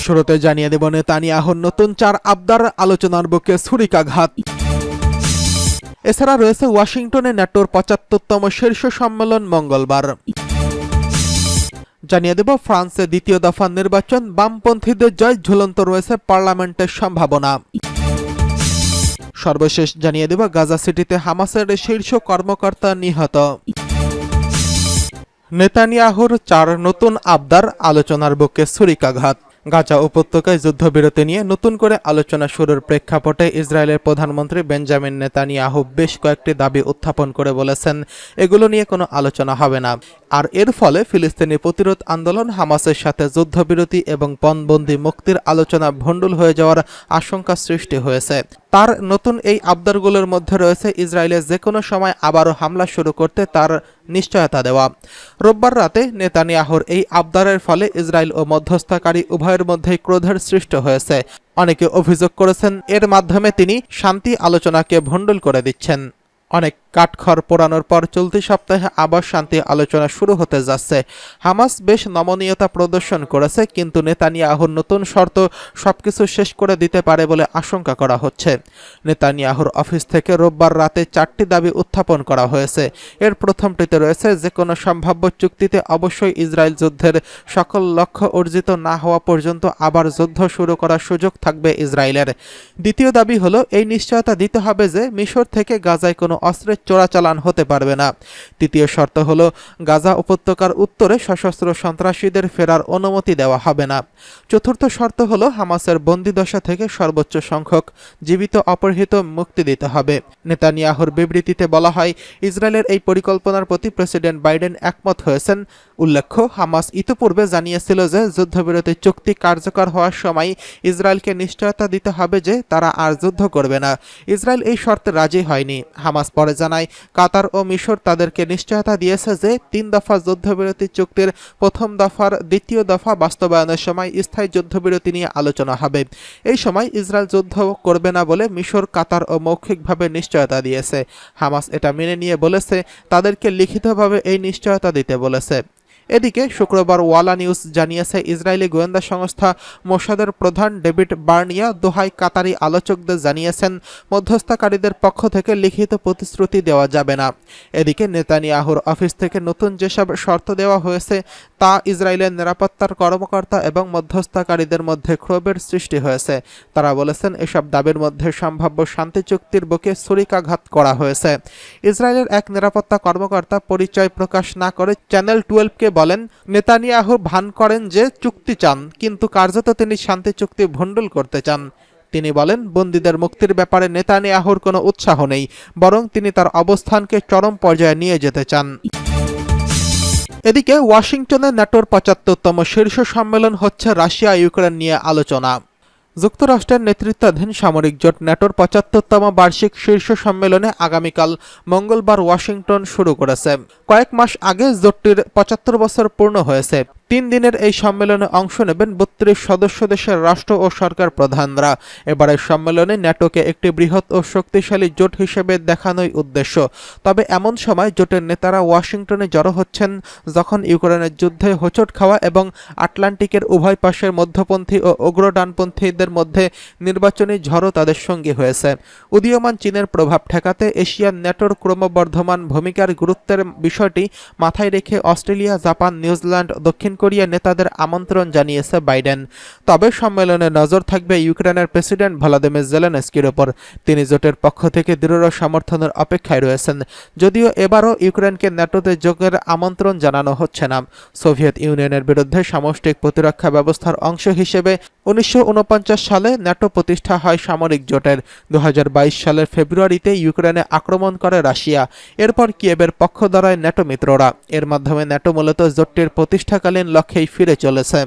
শুরুতে জানিয়ে দেব নেতানিয়াহুর নতুন 4 আবদার, আলোচনার বুকে ছুরিকাঘাত। এছাড়া রয়েছে ওয়াশিংটনে ন্যাটোর 75তম শীর্ষ সম্মেলন মঙ্গলবার। জানিয়ে দেব ফ্রান্সে দ্বিতীয় দফা নির্বাচন, বামপন্থীদের জয়, ঝুলন্ত রয়েছে পার্লামেন্টের সম্ভাবনা। সর্বশেষ জানিয়ে দেব গাজা সিটিতে হামাসের শীর্ষ কর্মকর্তা নিহত। নেতানিয়াহুর 4 নতুন আবদার, আলোচনার বুকে ছুরিকাঘাত। গাজা উপত্যকায় যুদ্ধবিরতি নিয়ে নতুন করে আলোচনা শুরুর প্রেক্ষাপটে ইসরায়েলের প্রধানমন্ত্রী বেঞ্জামিন নেতানিয়াহু বেশ কয়েকটি দাবি উত্থাপন করে বলেছেন এগুলো নিয়ে কোনো আলোচনা হবে না। আর এর ফলে ফিলিস্তিনি প্রতিরোধ আন্দোলন, হামাসের সাথে যুদ্ধবিরতি এবং পণবন্দি মুক্তির আলোচনা ভণ্ডুল হয়ে যাওয়ার আশঙ্কা সৃষ্টি হয়েছে। তার নতুন এই আবদারগুলোর মধ্যে রয়েছে ইসরায়েলে যে কোনো সময় আবারও হামলা শুরু করতে তার নিশ্চয়তা দেওয়া। রোববার রাতে নেতানিয়াহুর এই আবদারের ফলে ইসরায়েল ও মধ্যস্থতাকারী উভয়ের মধ্যেই ক্রোধের সৃষ্টি হয়েছে। অনেকে অভিযোগ করেছেন এর মাধ্যমে তিনি শান্তি আলোচনাকে ভণ্ডুল করে দিচ্ছেন। অনেক কাঠখড় পোড়ানোর পর চলতি সপ্তাহে আবার শান্তি আলোচনা শুরু হতে যাচ্ছে। হামাস বেশ নমনীয়তা প্রদর্শন করেছে, কিন্তু নেতানিয়াহুর নতুন শর্ত সবকিছু শেষ করে দিতে পারে বলে আশঙ্কা করা হচ্ছে। নেতানিয়াহুর অফিস থেকে রোববার রাতে 4টি দাবি উত্থাপন করা হয়েছে। এর প্রথমটিতে রয়েছে যে কোনো সম্ভাব্য চুক্তিতে অবশ্যই ইসরায়েল যুদ্ধের সকল লক্ষ্য অর্জিত না হওয়া পর্যন্ত আবার যুদ্ধ শুরু করার সুযোগ থাকবে ইসরায়েলের। দ্বিতীয় দাবি হলো এই নিশ্চয়তা দিতে হবে যে মিশর থেকে গাজায় কোনো অস্ত্রের চোরাচালান হতে পারবে না। তৃতীয় শর্ত হলো গাজা উপত্যকার উত্তরে সশস্ত্র সন্ত্রাসীদের ফেরার অনুমতি দেওয়া হবে না। চতুর্থ শর্ত হলো হামাসের বন্দিদশা থেকে সর্বোচ্চ সংখ্যক জীবিত অপহৃত মুক্তি দিতে হবে। নেতানিয়াহুর বিবৃতিতে বলা হয় ইসরায়েলের এই পরিকল্পনার প্রতি প্রেসিডেন্ট বাইডেন একমত হয়েছেন। উল্লেখ্য, হামাস ইতিপূর্বে জানিয়েছিল যে যুদ্ধবিরতি চুক্তি কার্যকর হওয়ার সময় ইসরায়েলকে নিশ্চয়তা দিতে হবে যে তারা আর যুদ্ধ করবে না। ইসরায়েল এই শর্তে রাজি হয়নি। হামাস পরে জানায় কাতার ও মিশর তাদেরকে নিশ্চয়তা দিয়েছে যে 3 দফা যুদ্ধবিরতি চুক্তির প্রথম দফার দ্বিতীয় দফা বাস্তবায়নের সময় স্থায়ী যুদ্ধবিরতি নিয়ে আলোচনা হবে। এই সময় ইসরায়েল যুদ্ধ করবে না বলে মিশর, কাতার ও মৌখিকভাবে নিশ্চয়তা দিয়েছে। হামাস এটা মেনে নিয়ে বলেছে তাদেরকে লিখিতভাবে এই নিশ্চয়তা দিতে বলেছে। এদিকে শুক্রবার ওয়ালা নিউজ জানিয়েছে ইসরায়েলি গোয়েন্দা সংস্থা মোসাদের প্রধান ডেভিড বার্নিয়া দোহায় কাতারি আলোচকদের জানিয়েছেন মধ্যস্থতাকারীদের পক্ষ থেকে লিখিত প্রতিশ্রুতি দেওয়া যাবে না। এদিকে নেতানিয়াহুর অফিস থেকে নতুন যেসব শর্ত দেওয়া হয়েছে তা ইসরায়েলের নিরাপত্তার কর্মকর্তা এবং মধ্যস্থতাকারীদের মধ্যে ক্ষোভের সৃষ্টি হয়েছে। তারা বলেছেন এসব দাবির মধ্যে সম্ভাব্য শান্তি চুক্তির বুকে ছুরিকাঘাত করা হয়েছে। ইসরায়েলের এক নিরাপত্তা কর্মকর্তা পরিচয় প্রকাশ না করে চ্যানেল 12কে বলেন নেতানিয়াহু ভান করেন যে চুক্তি চান, কিন্তু কার্যত তিনি শান্তি চুক্তি ভণ্ডুল করতে চান। তিনি বলেন বন্দীদের মুক্তির ব্যাপারে নেতানিয়াহুর কোনো উৎসাহ নেই, বরং তিনি তার অবস্থানকে চরম পর্যায়ে নিয়ে যেতে চান। এদিকে ওয়াশিংটনে ন্যাটোর 75তম শীর্ষ সম্মেলন হচ্ছে। রাশিয়া ইউক্রেন নিয়ে আলোচনা। যুক্তরাষ্ট্রের নেতৃত্বাধীন সামরিক জোট ন্যাটোর 75তম বার্ষিক শীর্ষ সম্মেলনে আগামীকাল মঙ্গলবার ওয়াশিংটন শুরু করেছে। কয়েক মাস আগে জোটটির 75 বছর পূর্ণ হয়েছে। 3 দিনের এই সম্মেলনে অংশ নেবেন 32 সদস্য দেশের রাষ্ট্র ও সরকার প্রধানরা। এবারের সম্মেলনে ন্যাটোকে একটি বৃহৎ ও শক্তিশালী জোট হিসেবে দেখানোই উদ্দেশ্য। তবে এমন সময় জোটের নেতারা ওয়াশিংটনে জড়ো হচ্ছেন যখন ইউক্রেনের যুদ্ধে হোঁচট খাওয়া এবং আটলান্টিকের উভয় পাশের মধ্যপন্থী ও উগ্র ডানপন্থীদের মধ্যে নির্বাচনী ঝড়ও তাদের সঙ্গী হয়েছে। উদীয়মান চীনের প্রভাব ঠেকাতে এশিয়ান ন্যাটোর ক্রমবর্ধমান ভূমিকার গুরুত্বের বিষয়টি মাথায় রেখে অস্ট্রেলিয়া, জাপান, নিউজিল্যান্ড, দক্ষিণ কোরিয়া নেতাদের আমন্ত্রণ জানিয়েছে বাইডেন। তবে সম্মেলনে নজর থাকবে ইউক্রেনের প্রেসিডেন্ট ভলোদিমির জেলেনস্কির ওপর। তিনি জোটের পক্ষ থেকে দৃঢ় সমর্থনের অপেক্ষায় রয়েছেন। যদিও এবারও ইউক্রেনকে ন্যাটোতে যোগের আমন্ত্রণ জানানো হচ্ছে না। সোভিয়েত ইউনিয়নের বিরুদ্ধে সামষ্টিক প্রতিরক্ষা ব্যবস্থার অংশ হিসেবে 1949 সালে ন্যাটো প্রতিষ্ঠা হয় সামরিক জোটের। 2022 সালের ফেব্রুয়ারিতে ইউক্রেনে আক্রমণ করে রাশিয়া। এরপর কিয়েভের পক্ষ দাঁড়ায় ন্যাটো মিত্ররা। এর মাধ্যমে ন্যাটো মূলত জোটটির প্রতিষ্ঠাকালীন লক্ষ্যেই ফিরে চলেছে।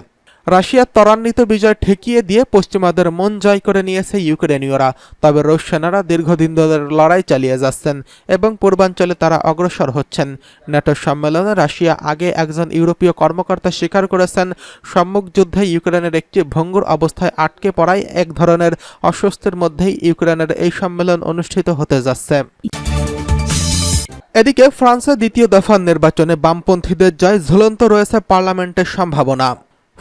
রাশিয়ার ত্বরান্বিত বিজয় ঠেকিয়ে দিয়ে পশ্চিমাদের মন জয় করে নিয়েছে ইউক্রেনীয়রা। তবে রুশ সেনারা দীর্ঘদিন ধরে লড়াই চালিয়ে যাচ্ছেন এবং পূর্বাঞ্চলে তারা অগ্রসর হচ্ছেন। ন্যাটো সম্মেলনে রাশিয়া আগে একজন ইউরোপীয় কর্মকর্তা স্বীকার করেছেন সম্মুখ যুদ্ধে ইউক্রেনের একটি ভঙ্গুর অবস্থায় আটকে পড়ায় এক ধরনের অস্বস্তির মধ্যেই ইউক্রেনের এই সম্মেলন অনুষ্ঠিত হতে যাচ্ছে। এদিকে ফ্রান্সে দ্বিতীয় দফার নির্বাচনে বামপন্থীদের জয়, ঝুলন্ত রয়েছে পার্লামেন্টের সম্ভাবনা।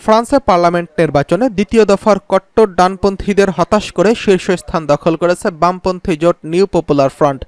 ফ্রান্সে পার্লামেন্ট নির্বাচনে দ্বিতীয় দফার কট্টর ডানপন্থীদের হতাশ করে শীর্ষস্থান দখল করেছে বামপন্থী জোট নিউ পপুলার ফ্রন্ট।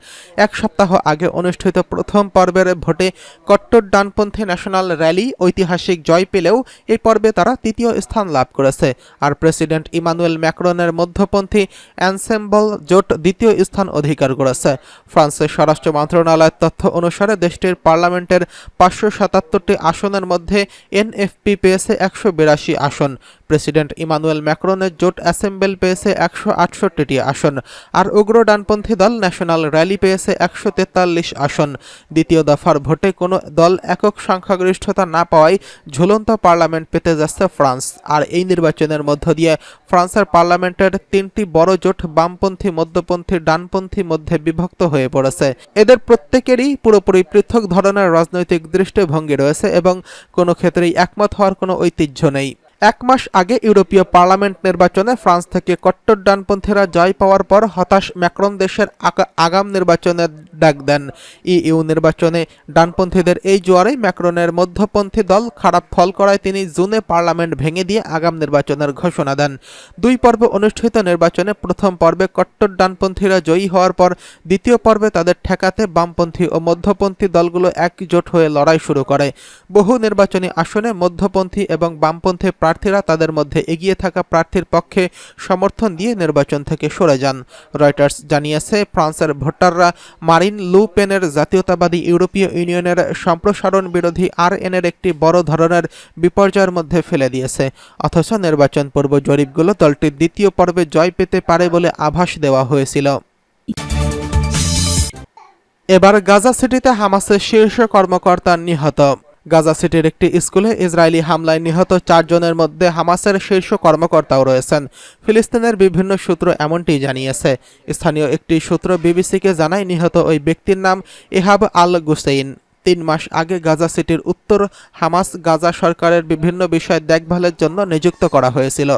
এক সপ্তাহ আগে অনুষ্ঠিত প্রথম পর্বের ভোটে কট্টর ডানপন্থী ন্যাশনাল র্যালি ঐতিহাসিক জয় পেলেও এই পর্বে তারা তৃতীয় স্থান লাভ করেছে। আর প্রেসিডেন্ট ইমানুয়েল ম্যাক্রনের মধ্যপন্থী অ্যানসেম্বল জোট দ্বিতীয় স্থান অধিকার করেছে। ফ্রান্সের স্বরাষ্ট্র মন্ত্রণালয়ের তথ্য অনুসারে দেশটির পার্লামেন্টের 577টি আসনের মধ্যে এনএফপি পেয়েছে 182 আসন। প্রেসিডেন্ট ইমানুয়েল ম্যাক্রনের জোট অ্যাসেম্বল পেয়েছে 168টি আসন, আর উগ্র ডানপন্থী দল ন্যাশনাল র্যালি পেয়েছে 143 আসন। দ্বিতীয় দফার ভোটে কোনো দল একক সংখ্যাগরিষ্ঠতা না পাওয়ায় ঝুলন্ত পার্লামেন্ট পেতে যাচ্ছে ফ্রান্স। আর এই নির্বাচনের মধ্য দিয়ে ফ্রান্সের পার্লামেন্টের 3টি বড় জোট বামপন্থী, মধ্যপন্থী, ডানপন্থী মধ্যে বিভক্ত হয়ে পড়েছে। এদের প্রত্যেকেরই পুরোপুরি পৃথক ধরনের রাজনৈতিক দৃষ্টিভঙ্গি রয়েছে এবং কোনো ক্ষেত্রেই একমত হওয়ার কোনো ঐতিহ্য নেই। এক মাস আগে ইউরোপীয় পার্লামেন্ট নির্বাচনে ফ্রান্স থেকে কট্টর ডানপন্থীরা জয় পাওয়ার পর হতাশ ম্যাক্রন দেশের আগাম নির্বাচনের ডাক দেন। ইইউ নির্বাচনে ডানপন্থীদের এই জোয়ারে ম্যাক্রনের মধ্যপন্থী দল খারাপ ফল করায় তিনি জুনে পার্লামেন্ট ভেঙে দিয়ে আগাম নির্বাচনের ঘোষণা দেন। 2 পর্বে অনুষ্ঠিত নির্বাচনে প্রথম পর্বে কট্টর ডানপন্থীরা জয়ী হওয়ার পর দ্বিতীয় পর্বে তাদের ঠেকাতে বামপন্থী ও মধ্যপন্থী দলগুলো একজোট হয়ে লড়াই শুরু করে। বহু নির্বাচনী আসনে মধ্যপন্থী এবং বামপন্থী প্রার্থীরা তাদের মধ্যে এগিয়ে থাকা প্রার্থীর পক্ষে সমর্থন দিয়ে নির্বাচন থেকে সরে যান। রয়টার্স জানিয়েছে, ফ্রান্সের ভোটাররা মারিন লু পেনের জাতীয়তাবাদী ইউরোপীয় ইউনিয়নের সম্প্রসারণ বিরোধী আরএনের একটি বড় ধরনের বিপর্যয়ের মধ্যে ফেলে দিয়েছে। অথচ নির্বাচন পূর্ব জরিপগুলো দলটির দ্বিতীয় পর্বে জয় পেতে পারে বলে আভাস দেওয়া হয়েছিল। এবার গাজা সিটিতে হামাসের শীর্ষ কর্মকর্তা নিহত। গাজা সিটির একটি স্কুলে ইসরায়েলি হামলায় নিহত 4 জনের মধ্যে হামাসের শীর্ষ কর্মকর্তাও রয়েছেন। ফিলিস্তিনের বিভিন্ন সূত্র এমনটি জানিয়েছে। স্থানীয় একটি সূত্র বিবিসিকে জানায়, নিহত ওই ব্যক্তির নাম এহাব আল গুসেইন। 3 মাস আগে গাজা সিটির উত্তর হামাস গাজা সরকারের বিভিন্ন বিষয় দেখভালের জন্য নিযুক্ত করা হয়েছিল।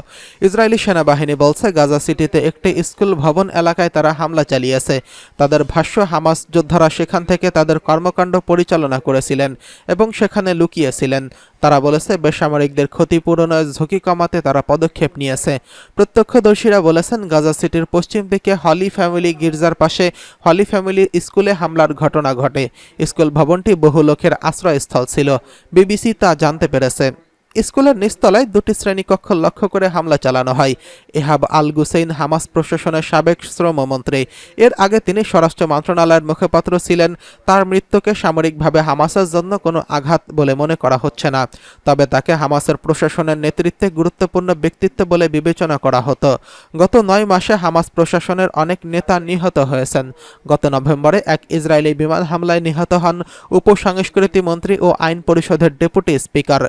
ইসরায়েলি সেনাবাহিনী বলছে, গাজা সিটিতে একটি স্কুল ভবন এলাকায় তারা হামলা চালিয়েছে। তাদের ভাষ্য, হামাস যোদ্ধারা সেখান থেকে তাদের কর্মকাণ্ড পরিচালনা করেছিলেন এবং সেখানে লুকিয়েছিলেন। তারা বলেছে, বেসামরিকদের ক্ষতিপূরণের ঝুঁকি কমাতে তারা পদক্ষেপ নিয়েছে। প্রত্যক্ষদর্শীরা বলেছেন, গাজা সিটির পশ্চিম দিকে হলি ফ্যামিলি গির্জার পাশে হলি ফ্যামিলি স্কুলে হামলার ঘটনা ঘটে। স্কুল ভবনটি বহু লোকের আশ্রয়স্থল ছিল। বিবিসি তা জানতে পেরেছে। স্কুলের নিচতলায় 2টি শ্রেণীকক্ষ লক্ষ্য করে হামলা চালানো হয়। এহাব আল গুসেইন হামাস প্রশাসনের সাবেক শ্রমমন্ত্রী। এর আগে তিনি স্বরাষ্ট্র মন্ত্রণালয়ের মুখপাত্র ছিলেন। তার মৃত্যুকে সামরিকভাবে হামাসের জন্য কোনো আঘাত বলে মনে করা হচ্ছে না, তবে তাকে হামাসের প্রশাসনের নেতৃত্বে গুরুত্বপূর্ণ ব্যক্তিত্ব বলে বিবেচনা করা হতো। গত 9 মাসে হামাস প্রশাসনের অনেক নেতা নিহত হয়েছেন। গত নভেম্বরে এক ইসরায়েলি বিমান হামলায় নিহত হন উপসংস্কৃতি মন্ত্রী ও আইন পরিষদের ডেপুটি স্পিকার।